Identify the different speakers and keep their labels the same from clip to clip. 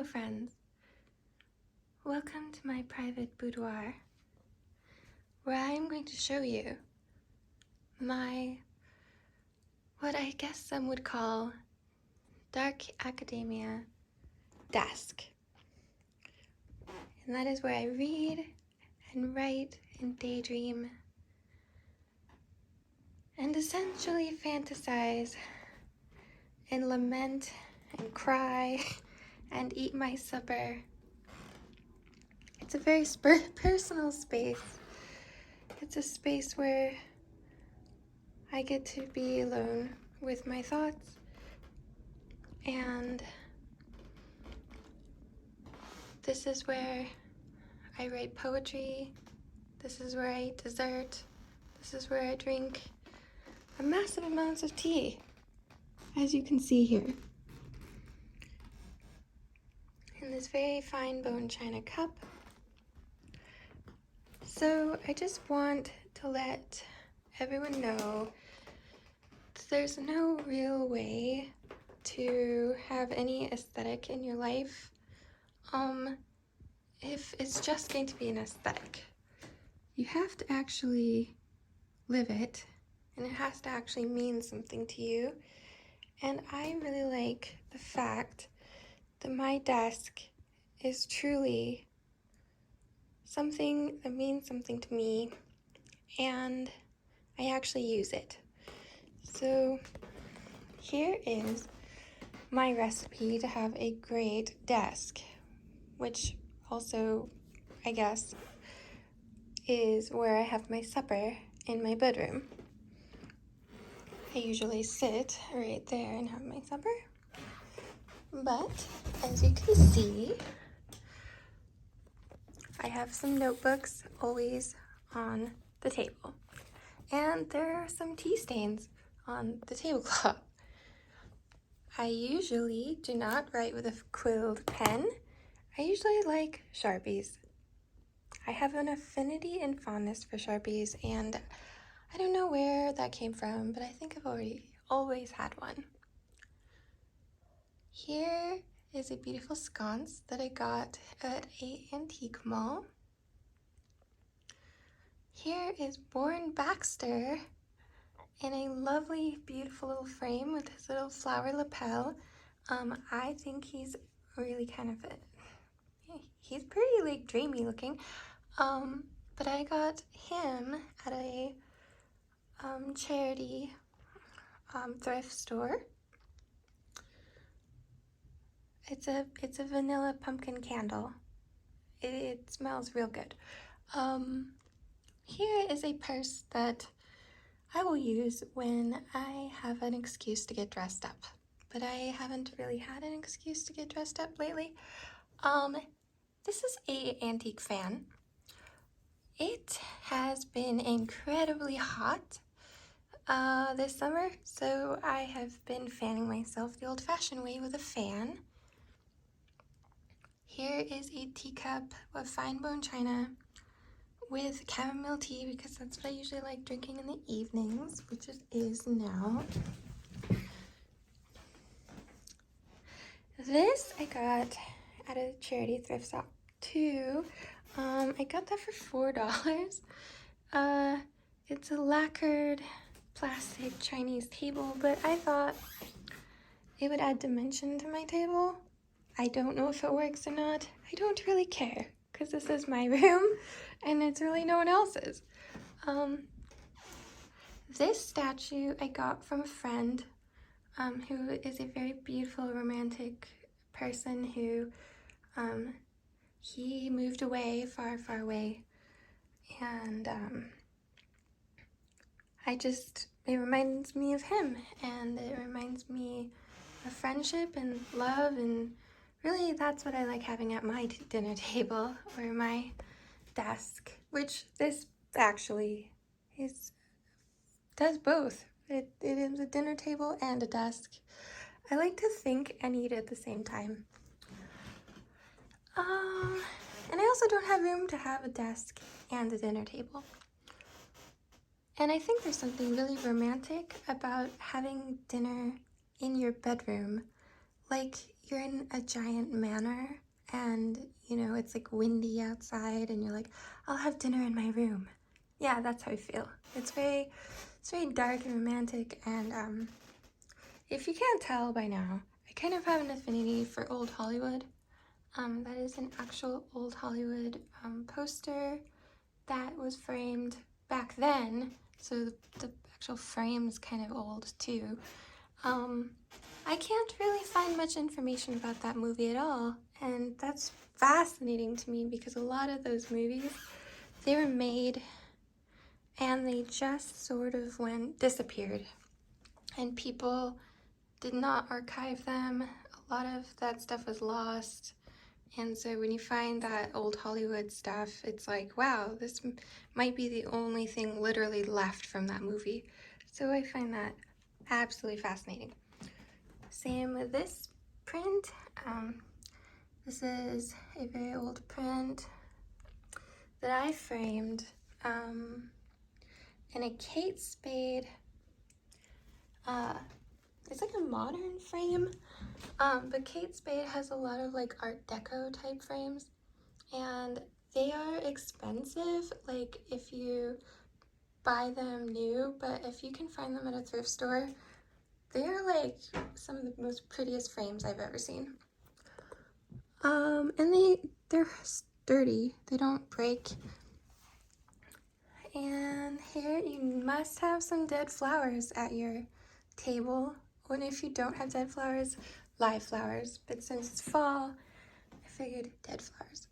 Speaker 1: Hello friends, welcome to my private boudoir where I am going to show you my, what I guess some would call, dark academia desk. And that is where I read and write and daydream and essentially fantasize and lament and cry and eat my supper. It's a very personal space. It's a space where I get to be alone with my thoughts, and this is where I write poetry, this is where I eat dessert, this is where I drink a massive amounts of tea, as you can see here, in this very fine bone china cup. So I just want to let everyone know that there's no real way to have any aesthetic in your life if it's just going to be an aesthetic. You have to actually live it, and it has to actually mean something to you. And I really like the fact that my desk is truly something that means something to me, and I actually use it. So here is my recipe to have a great desk, which also, I guess, is where I have my supper in my bedroom. I usually sit right there and have my supper, but as you can see, I have some notebooks always on the table, and there are some tea stains on the tablecloth. I usually do not write with a quilled pen. I usually like Sharpies. I have an affinity and fondness for Sharpies, and I don't know where that came from, but I think I've always had one. Here is a beautiful sconce that I got at an antique mall. Here is Bourne Baxter in a lovely, beautiful little frame with his little flower lapel. I think he's really kind of he's pretty like dreamy looking. But I got him at a charity thrift store. It's a vanilla pumpkin candle. It smells real good. Here is a purse that I will use when I have an excuse to get dressed up, but I haven't really had an excuse to get dressed up lately. This is a antique fan. It has been incredibly hot this summer, so I have been fanning myself the old-fashioned way with a fan. Here is a teacup of fine bone china with chamomile tea, because that's what I usually like drinking in the evenings, which it is now. This I got at a charity thrift shop too. I got that for $4. It's a lacquered plastic Chinese table, but I thought it would add dimension to my table. I don't know if it works or not. I don't really care, because this is my room and it's really no one else's. This statue I got from a friend who is a very beautiful romantic person who he moved away, far away, and it reminds me of him, and it reminds me of friendship and love, and really that's what I like having at my dinner table or my desk, which this actually does both. It is a dinner table and a desk. I like to think and eat at the same time. And I also don't have room to have a desk and a dinner table. And I think there's something really romantic about having dinner in your bedroom like you're in a giant manor and, you know, it's like windy outside and you're like, I'll have dinner in my room. Yeah, that's how I feel. It's very dark and romantic, and if you can't tell by now, I kind of have an affinity for old Hollywood. That is an actual old Hollywood poster that was framed back then, so the actual frame is kind of old too. I can't really find much information about that movie at all, and that's fascinating to me because a lot of those movies, they were made and they just sort of disappeared, and people did not archive them. A lot of that stuff was lost. And so when you find that old Hollywood stuff, it's like, wow, this might be the only thing literally left from that movie. So I find that absolutely fascinating. Same with this print. This is a very old print that I framed in a Kate Spade. It's like a modern frame, but Kate Spade has a lot of like Art Deco type frames, and they are expensive, like if you buy them new, but if you can find them at a thrift store, they are like some of the most prettiest frames I've ever seen. And they're sturdy, they don't break. And here you must have some dead flowers at your table. And if you don't have dead flowers, live flowers. But since it's fall, I figured dead flowers.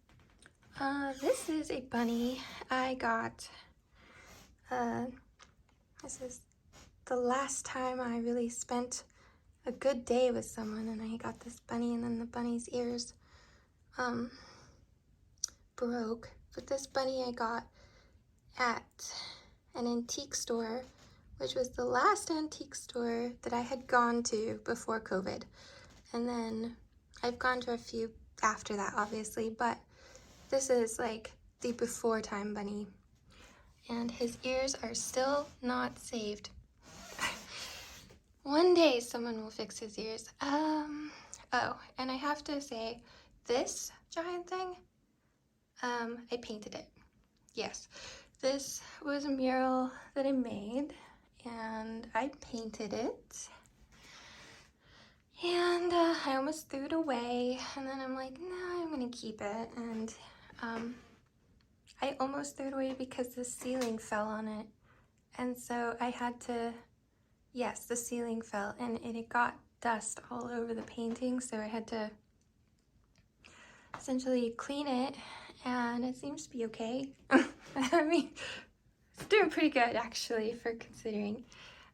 Speaker 1: This is a bunny I got. This is the last time I really spent a good day with someone, and I got this bunny, and then the bunny's ears broke. But this bunny I got at an antique store, which was the last antique store that I had gone to before COVID. And then I've gone to a few after that, obviously, but this is like the before time bunny. And his ears are still not saved. One day someone will fix his ears. Oh, and I have to say, this giant thing, I painted it. Yes, this was a mural that I made, and I painted it. And I almost threw it away, and then I'm like, no, I'm gonna keep it. And I almost threw it away because the ceiling fell on it. And so I had to, yes, the ceiling fell, and it got dust all over the painting, so I had to essentially clean it, and it seems to be okay. I mean, it's doing pretty good actually for considering.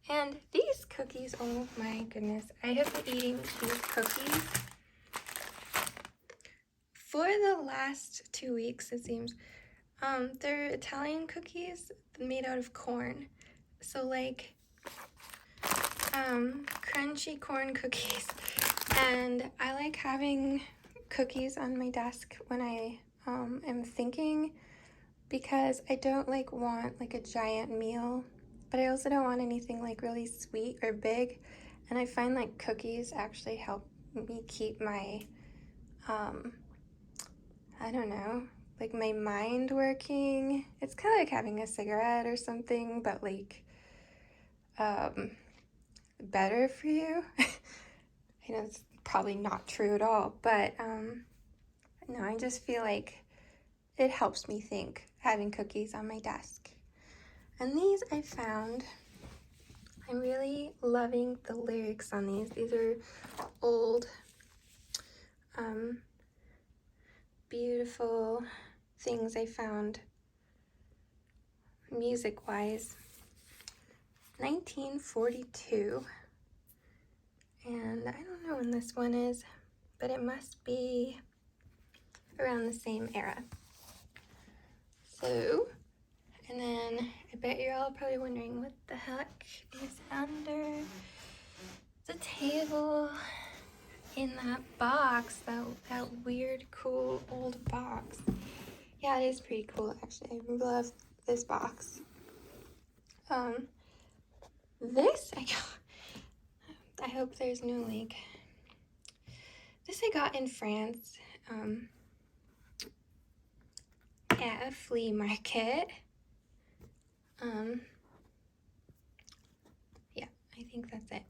Speaker 1: And these cookies, oh my goodness, I have been eating these cookies for the last 2 weeks, it seems. They're Italian cookies made out of corn. So like, crunchy corn cookies. And I like having cookies on my desk when I am thinking, because I don't like want like a giant meal, but I also don't want anything like really sweet or big. And I find like cookies actually help me keep my, I don't know, like my mind working. It's kind of like having a cigarette or something, but like, better for you. I know it's probably not true at all, but no, I just feel like it helps me think, having cookies on my desk. And these I found, I'm really loving the lyrics on these. These are old, beautiful things I found music-wise. 1942. And I don't know when this one is, but it must be around the same era. So, and then I bet you're all probably wondering what the heck is under the table in that box, that weird, cool old box. Yeah, it is pretty cool actually. I love this box. This I hope there's no like This I got in France at a flea market. Yeah, I think that's it.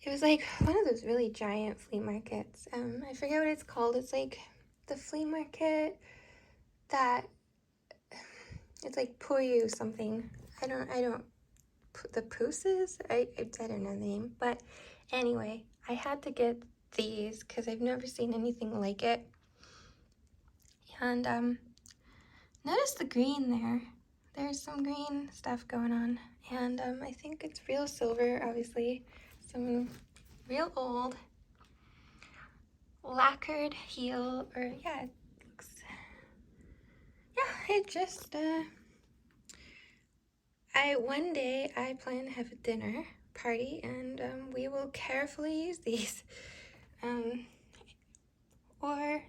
Speaker 1: It was like one of those really giant flea markets. I forget what it's called. It's like the flea market that it's like Puyu something. I don't, the Pooses? I don't know the name. But anyway, I had to get these because I've never seen anything like it. And notice the green there. There's some green stuff going on. And I think it's real silver, obviously. Some real old lacquered heel, or yeah, it looks, yeah, it just, one day I plan to have a dinner party, and we will carefully use these. Or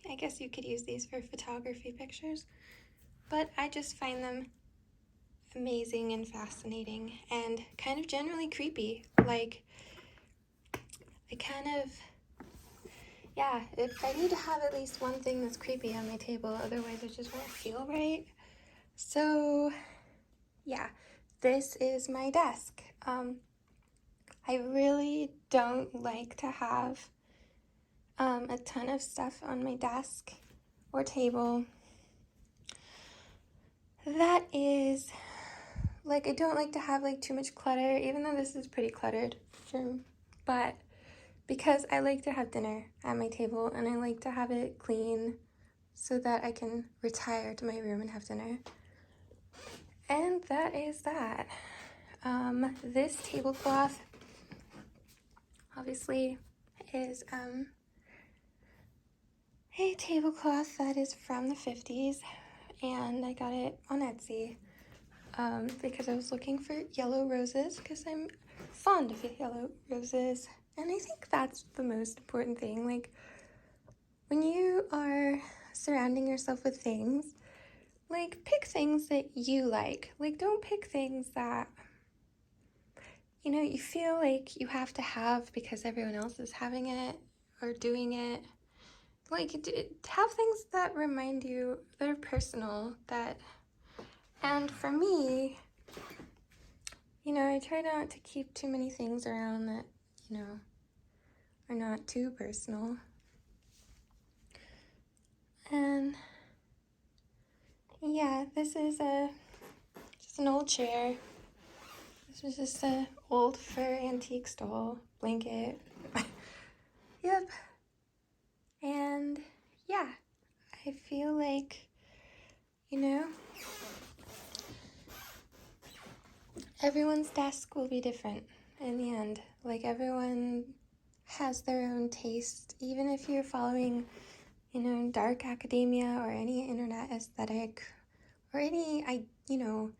Speaker 1: I guess you could use these for photography pictures, but I just find them amazing and fascinating and kind of generally creepy. Like, I kind of, yeah, if I need to have at least one thing that's creepy on my table, otherwise it just won't feel right. So, yeah, this is my desk. I really don't like to have a ton of stuff on my desk or table. That is, like, I don't like to have like too much clutter, even though this is pretty cluttered, sure. But because I like to have dinner at my table and I like to have it clean so that I can retire to my room and have dinner. And that is that. This tablecloth obviously is a tablecloth that is from the 50s, and I got it on Etsy because I was looking for yellow roses because I'm fond of yellow roses, and I think that's the most important thing. Like, when you are surrounding yourself with things, like, pick things that you like. Like, don't pick things that, you know, you feel like you have to have because everyone else is having it or doing it. Like, have things that remind you, that are personal, that, and for me, you know, I try not to keep too many things around that, you know, are not too personal. And yeah, this is just an old chair. This was just a old fur antique stole blanket. Yep. And yeah, I feel like, you know, everyone's desk will be different in the end. Like, everyone has their own taste, even if you're following, you know, dark academia or any internet aesthetic or you know,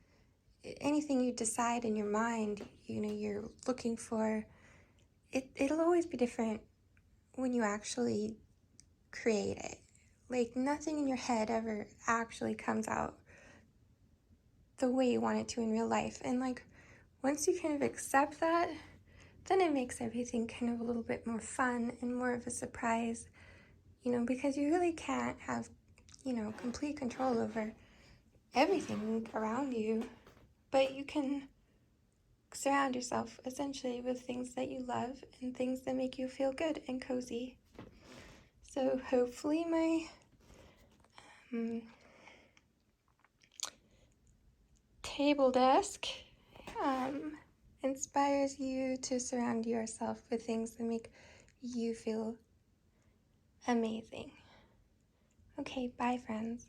Speaker 1: anything you decide in your mind, you know, you're looking for, it'll always be different when you actually create it. Like, nothing in your head ever actually comes out the way you want it to in real life. And like, once you kind of accept that, then it makes everything kind of a little bit more fun and more of a surprise, you know, because you really can't have, you know, complete control over everything around you, but you can surround yourself essentially with things that you love and things that make you feel good and cozy. So hopefully my table desk inspires you to surround yourself with things that make you feel amazing. Okay, bye friends.